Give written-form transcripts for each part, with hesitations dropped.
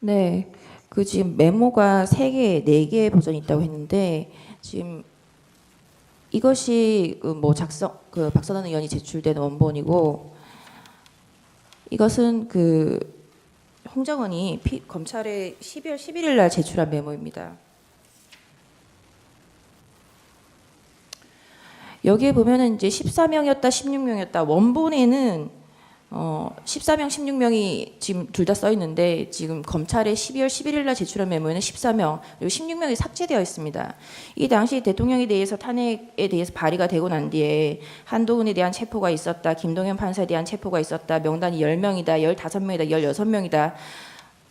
네, 그 지금 메모가 3개, 4개의 버전이 있다고 했는데 지금 이것이 뭐 박선원 의원이 제출된 원본이고 이것은 홍정원이 검찰에 12월 11일 날 제출한 메모입니다. 여기에 보면은 이제 14명이었다, 16명이었다. 원본에는 14명, 16명이 지금 둘 다 써 있는데 지금 검찰에 12월 11일 날 제출한 메모에는 14명 그리고 16명이 삭제되어 있습니다. 이 당시 대통령에 대해서 탄핵에 대해서 발의가 되고 난 뒤에 한동훈에 대한 체포가 있었다. 김동연 판사에 대한 체포가 있었다. 명단이 10명이다. 15명이다. 16명이다.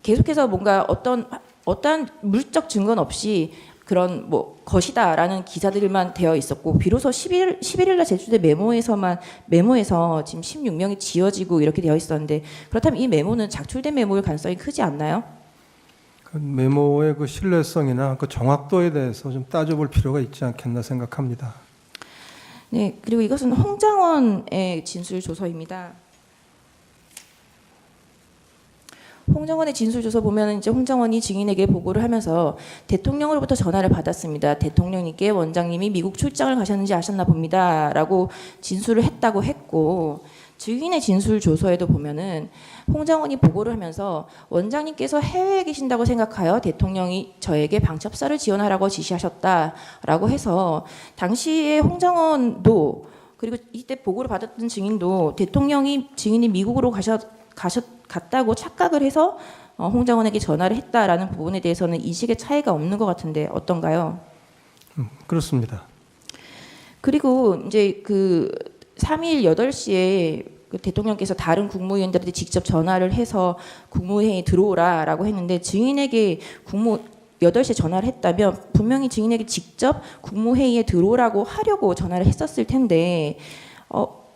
계속해서 뭔가 어떠한 물적 증거는 없이 그런 것이다라는 기사들만 되어 있었고 비로소 11일 날 제출된 메모에서 지금 16명이 지워지고 이렇게 되어 있었는데 그렇다면 이 메모는 작출된 메모일 가능성이 크지 않나요? 그 메모의 그 신뢰성이나 그 정확도에 대해서 좀 따져볼 필요가 있지 않겠나 생각합니다. 네, 그리고 이것은 홍장원의 진술 조서입니다. 홍정원의 진술 조서 보면 이제 홍정원이 증인에게 보고를 하면서 대통령으로부터 전화를 받았습니다. 대통령님께 원장님이 미국 출장을 가셨는지 아셨나 봅니다라고 진술을 했다고 했고 증인의 진술 조서에도 보면은 홍정원이 보고를 하면서 원장님께서 해외에 계신다고 생각하여 대통령이 저에게 방첩사를 지원하라고 지시하셨다라고 해서 당시에 홍정원도 그리고 이때 보고를 받았던 증인도 증인이 미국으로 갔다고 착각을 해서 홍정원에게 전화를 했다라는 부분에 대해서는 인식의 차이가 없는 것 같은데 어떤가요? 그렇습니다. 그리고 이제 3일 8시에 대통령께서 다른 국무위원들한테 직접 전화를 해서 국무회의에 들어오라라고 했는데 증인에게 8시에 전화를 했다면 분명히 증인에게 직접 국무회의에 들어오라고 하려고 전화를 했었을 텐데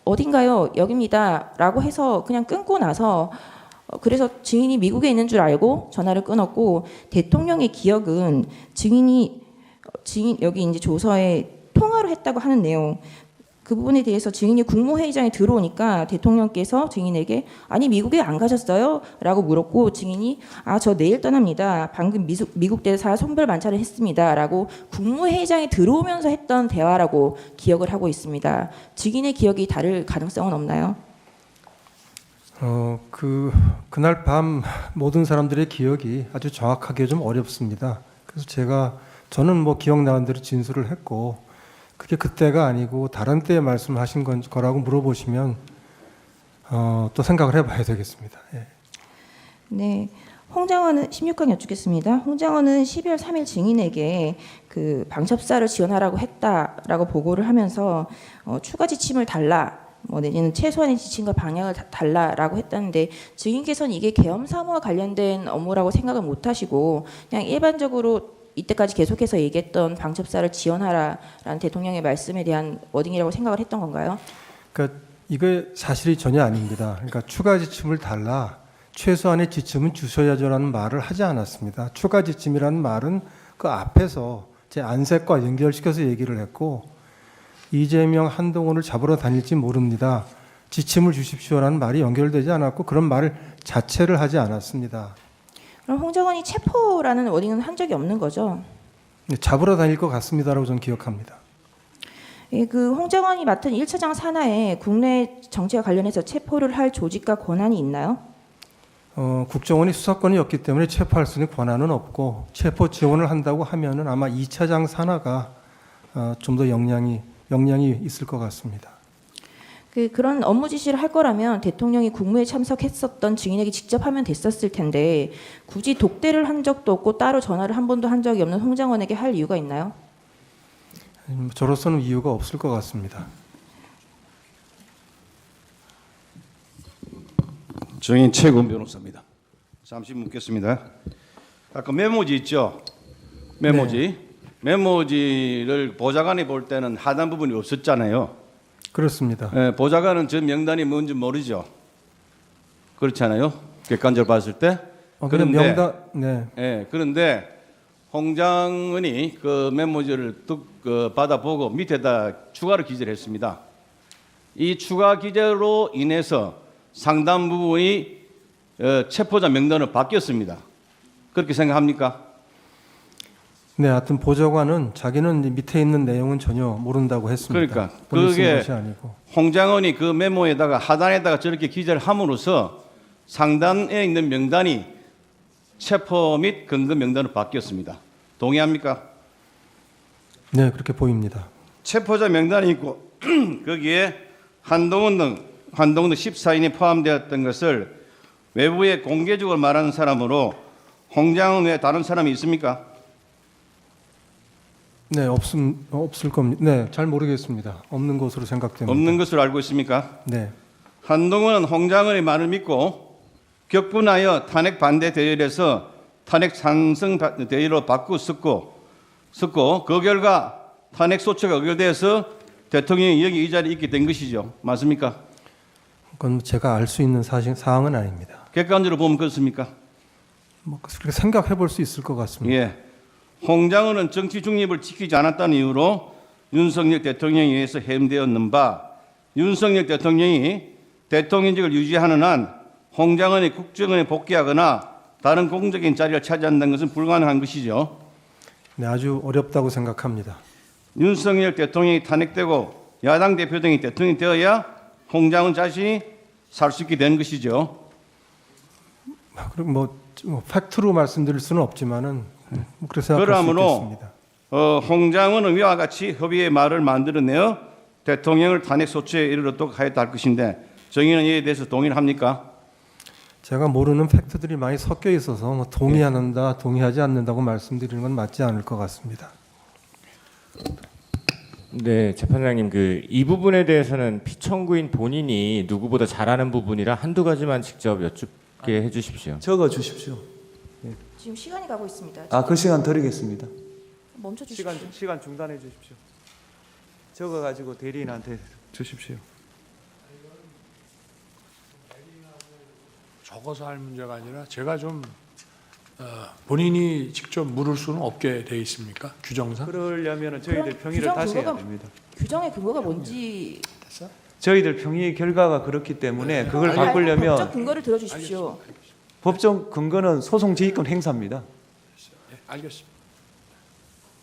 어딘가요? 여기입니다. 라고 해서 그냥 끊고 나서 그래서 증인이 미국에 있는 줄 알고 전화를 끊었고 대통령의 기억은 증인 여기 이제 조서에 통화를 했다고 하는 내용 그 부분에 대해서 증인이 국무회의장에 들어오니까 대통령께서 증인에게 아니 미국에 안 가셨어요? 라고 물었고 증인이 저 내일 떠납니다. 방금 미국 대사 선별 만찬을 했습니다. 라고 국무회의장에 들어오면서 했던 대화라고 기억을 하고 있습니다. 증인의 기억이 다를 가능성은 없나요? 그날 밤 모든 사람들의 기억이 아주 정확하게 좀 어렵습니다. 그래서 저는 기억나는 대로 진술을 했고 그게 그때가 아니고 다른 때에 말씀하신 거라고 물어보시면 또 생각을 해봐야 되겠습니다. 예. 네, 홍장원은 16강 여쭙겠습니다. 홍장원은 12월 3일 증인에게 방첩사를 지원하라고 했다라고 보고를 하면서 추가 지침을 달라. 내지는 최소한의 지침과 방향을 달라라고 했다는데 증인께서는 이게 계엄 사무와 관련된 업무라고 생각을 못하시고 그냥 일반적으로 이때까지 계속해서 얘기했던 방첩사를 지원하라라는 대통령의 말씀에 대한 워딩이라고 생각을 했던 건가요? 그러니까 이게 사실이 전혀 아닙니다. 그러니까 추가 지침을 달라 최소한의 지침은 주셔야죠라는 말을 하지 않았습니다. 추가 지침이라는 말은 그 앞에서 제 안색과 연결시켜서 얘기를 했고 이재명, 한동훈을 잡으러 다닐지 모릅니다. 지침을 주십시오라는 말이 연결되지 않았고 그런 말을 자체를 하지 않았습니다. 그럼 홍정원이 체포라는 워딩은 한 적이 없는 거죠? 네, 잡으러 다닐 것 같습니다라고 저는 기억합니다. 예, 홍정원이 맡은 1차장 산하에 국내 정치와 관련해서 체포를 할 조직과 권한이 있나요? 국정원이 수사권이 없기 때문에 체포할 수 있는 권한은 없고 체포 지원을 한다고 하면은 아마 2차장 산하가 좀 더 역량이 있을 것 같습니다. 그런 업무 지시를 할 거라면 대통령이 국무회에 참석했었던 증인에게 직접 하면 됐었을 텐데 굳이 독대를 한 적도 없고 따로 전화를 한 번도 한 적이 없는 홍장원에게 할 이유가 있나요? 저로서는 이유가 없을 것 같습니다. 증인 최근 변호사입니다. 잠시 묻겠습니다. 아까 메모지 있죠? 메모지. 네. 메모지를 보좌관이 볼 때는 하단 부분이 없었잖아요. 그렇습니다. 네, 보좌관은 저 명단이 뭔지 모르죠. 그렇지 않아요? 객관적으로 봤을 때. 그런데 네. 네, 그런데 홍 장관이 그 메모지를 받아보고 밑에다 추가로 기재를 했습니다. 이 추가 기재로 인해서 상당 부분이 체포자 명단으로 바뀌었습니다. 그렇게 생각합니까? 네, 하여튼 보좌관은 자기는 밑에 있는 내용은 전혀 모른다고 했습니다. 그러니까 본인이 쓴 그게 것이 아니고. 홍 장관이 그 메모에다가 하단에다가 저렇게 기재를 함으로써 상단에 있는 명단이 체포 및 근거 명단으로 바뀌었습니다. 동의합니까? 네, 그렇게 보입니다. 체포자 명단이 있고 거기에 한동훈 등 14인이 포함되었던 것을 외부에 공개적으로 말하는 사람으로 홍 장관 외에 다른 사람이 있습니까? 네, 없을 겁니다. 네, 잘 모르겠습니다. 없는 것으로 생각됩니다. 없는 것으로 알고 있습니까? 네, 한동훈은 홍 장관의 말을 믿고 격분하여 탄핵 반대 대열에서 탄핵 찬성 대열로 바꾸었고 그 결과 탄핵 소추가 의결돼서 대통령이 여기 이 자리에 있게 된 것이죠. 맞습니까? 그건 제가 알 수 있는 사항은 아닙니다. 객관적으로 보면 그렇습니까? 뭐 그렇게 생각해 볼 수 있을 것 같습니다. 예. 홍 장관은 정치 중립을 지키지 않았다는 이유로 윤석열 대통령에 의해서 해임되었는 바 윤석열 대통령이 대통령직을 유지하는 한 홍 장관이 국정원에 복귀하거나 다른 공적인 자리를 차지한다는 것은 불가능한 것이죠. 네, 아주 어렵다고 생각합니다. 윤석열 대통령이 탄핵되고 야당 대표 등이 대통령이 되어야 홍 장관 자신이 살 수 있게 되는 것이죠. 그리고 뭐 팩트로 말씀드릴 수는 없지만은 그렇게 생각할 그러므로 수 있겠습니다. 홍 장관은 위와 같이 협의의 말을 만들어내어 대통령을 탄핵 소추에 이르도록 하였다 할 것인데 정의는 이에 대해서 동의를 합니까? 제가 모르는 팩트들이 많이 섞여 있어서 뭐 동의한다, 동의하지 않는다고 말씀드리는 건 맞지 않을 것 같습니다. 네, 재판장님 이 부분에 대해서는 피청구인 본인이 누구보다 잘 아는 부분이라 한두 가지만 직접 여쭙게 해 주십시오. 적어 주십시오. 지금 시간이 가고 있습니다. 그 시간 드리겠습니다. 멈춰 주십시오. 시간 중단해 주십시오. 적어 가지고 대리인한테 주십시오. 적어서 할 문제가 아니라 제가 좀 본인이 직접 물을 수는 없게 돼 있습니까? 규정상? 그러려면 저희들 그럼 평의를 규정 다시 해야 근거가 됩니다. 규정의 근거가 뭔지 저희들 평의 결과가 그렇기 때문에 그걸 아니, 법적 바꾸려면 근거를 들어주십시오. 법적 근거는 소송 지휘권 행사입니다. 네, 알겠습니다.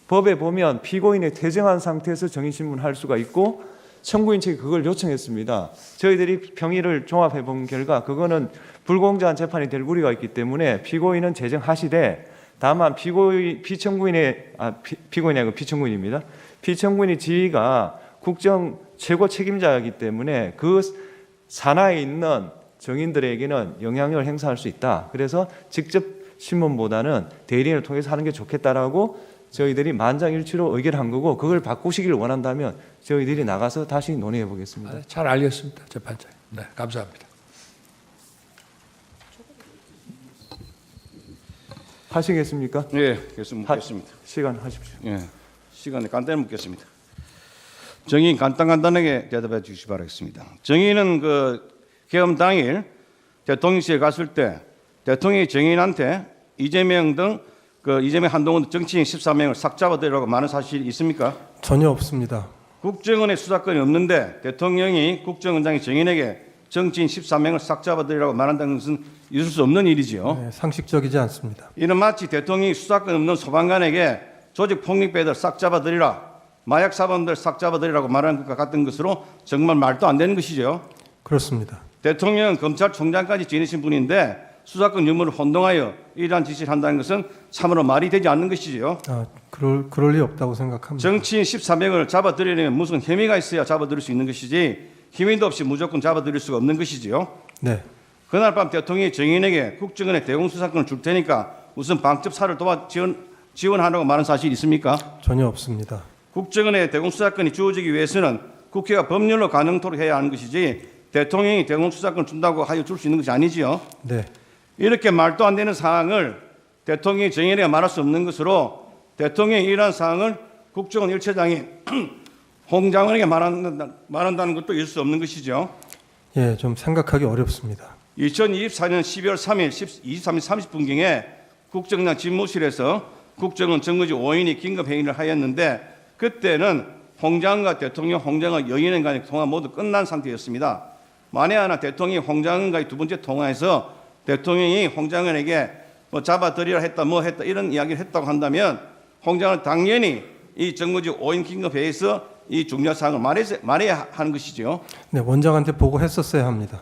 법에 보면 피고인의 퇴정한 상태에서 정인신문할 수가 있고 청구인 측이 그걸 요청했습니다. 저희들이 평의를 종합해 본 결과 그거는 불공정한 재판이 될 우려가 있기 때문에 피고인은 제정하시되 다만 피청구인이 아니고 피청구인입니다. 피청구인의 지위가 국정 최고 책임자이기 때문에 그 산하에 있는 정인들에게는 영향력을 행사할 수 있다. 그래서 직접 신문보다는 대리인을 통해서 하는 게 좋겠다라고 저희들이 만장일치로 의결한 거고 그걸 바꾸시기를 원한다면 저희들이 나가서 다시 논의해 보겠습니다. 잘 알겠습니다, 재판장님. 네, 감사합니다. 하시겠습니까? 예, 계속 묻겠습니다. 시간 하십시오. 예, 시간에 간단히 묻겠습니다. 정의 간단하게 대답해 주시기 바라겠습니다. 정의는 계엄 당일 대통령실에 갔을 때 대통령이 정의인한테 이재명 등 이재명 한동훈 정치인 13명을 싹 잡아들이라고 말한 사실이 있습니까? 전혀 없습니다. 국정원에 수사권이 없는데 대통령이 국정원장이 정인에게 정치인 13명을 싹 잡아들이라고 말한다는 것은 있을 수 없는 일이지요. 네, 상식적이지 않습니다. 이는 마치 대통령이 수사권 없는 소방관에게 조직 폭력배들 싹 잡아들이라, 마약 사범들 싹 잡아들이라고 말하는 것과 같은 것으로 정말 말도 안 되는 것이죠. 그렇습니다. 대통령은 검찰총장까지 지내신 분인데 수사권 유무를 혼동하여 이러한 지시를 한다는 것은 참으로 말이 되지 않는 것이지요. 그럴 리 없다고 생각합니다. 정치인 13명을 잡아들이려면 무슨 혐의가 있어야 잡아들일 수 있는 것이지 혐의도 없이 무조건 잡아들일 수가 없는 것이지요. 네, 그날 밤 대통령이 정인에게 국정원에 대공수사권을 줄 테니까 무슨 방첩사를 지원하라고 말한 사실이 있습니까? 전혀 없습니다. 국정원에 대공수사권이 주어지기 위해서는 국회가 법률로 가능토록 해야 하는 것이지 대통령이 대공수사권을 준다고 하여 줄 수 있는 것이 아니지요. 네, 이렇게 말도 안 되는 사항을 대통령이 정인에게 말할 수 없는 것으로 대통령이 이러한 사항을 국정원 일처장이 홍 장관에게 말한다는 것도 있을 수 없는 것이죠. 예, 좀 생각하기 어렵습니다. 2024년 12월 3일 23시 30분경에 국정원장 집무실에서 국정원 정거지 5인이 긴급회의를 하였는데 그때는 홍장과 대통령, 홍장과 여인은 간의 통화 모두 끝난 상태였습니다. 만에 하나 대통령이 홍장관과의 두 번째 통화에서 대통령이 홍장관에게 뭐 잡아들이라 했다, 뭐 했다 이런 이야기를 했다고 한다면 홍장은 당연히 이 정거지 5인 긴급회의에서 이 중요한 사항을 말해야 하는 것이죠. 네, 원장한테 보고했었어야 합니다.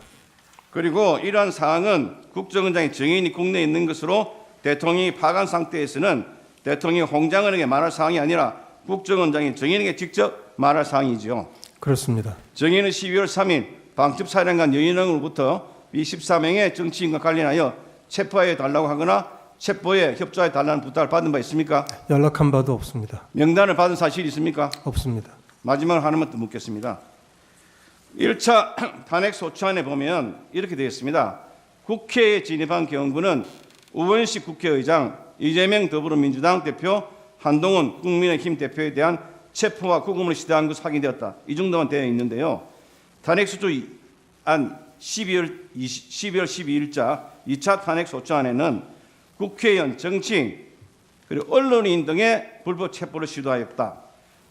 그리고 이러한 사항은 국정원장의 증인이 국내에 있는 것으로 대통령이 파간 상태에서는 대통령이 홍장관에게 말할 사항이 아니라 국정원장이 증인에게 직접 말할 사항이죠. 그렇습니다. 증인은 12월 3일 방첩사령관 여인영으로부터 이 14명의 정치인과 관련하여 체포해 달라고 하거나 체포에 협조해 달라는 부탁을 받은 바 있습니까? 연락한 바도 없습니다. 명단을 받은 사실이 있습니까? 없습니다. 마지막으로 하나만 더 묻겠습니다. 1차 탄핵 소추안에 보면 이렇게 되어 있습니다. 국회에 진입한 경우는 우원식 국회의장, 이재명 더불어민주당 대표, 한동훈 국민의힘 대표에 대한 체포와 구금을 시도한 것으로 확인되었다. 이 정도만 되어 있는데요. 탄핵 소추안 12월 12일자 2차 탄핵 소추안에는 국회의원, 정치인, 그리고 언론인 등의 불법 체포를 시도하였다.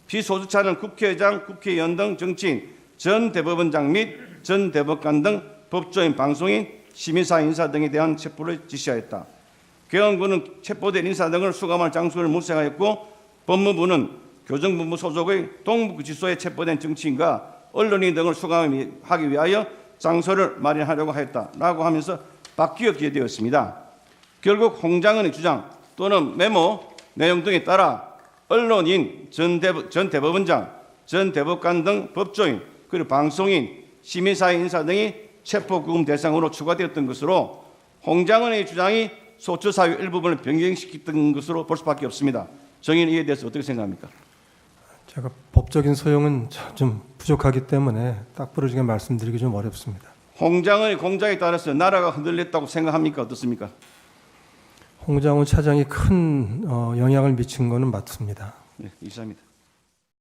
비소추안은 국회의장, 국회의원 등 정치인, 전 대법원장 및 전 대법관 등 법조인, 방송인, 시민사회 인사 등에 대한 체포를 지시하였다. 개헌부는 체포된 인사 등을 수감할 장소를 물색하였고 법무부는 교정본부 소속의 동부구치소에 체포된 정치인과 언론인 등을 수감하기 위하여 장소를 마련하려고 하였다라고 하면서 바뀌었게 되었습니다. 결국 홍장은의 주장 또는 메모 내용 등에 따라 언론인, 전 대법원장, 전 대법관 등 법조인, 그리고 방송인, 시민사회 인사 등이 체포구금 대상으로 추가되었던 것으로 홍장은의 주장이 소추사유 일부분을 변경시켰던 것으로 볼 수밖에 없습니다. 정의는 이에 대해서 어떻게 생각합니까? 제가 법적인 소용은 좀 부족하기 때문에 딱 부러지게 말씀드리기 좀 어렵습니다. 홍장의 공작에 따라서 나라가 흔들렸다고 생각합니까? 어떻습니까? 홍장훈 차장이 큰 영향을 미친 것은 맞습니다. 네, 이상입니다.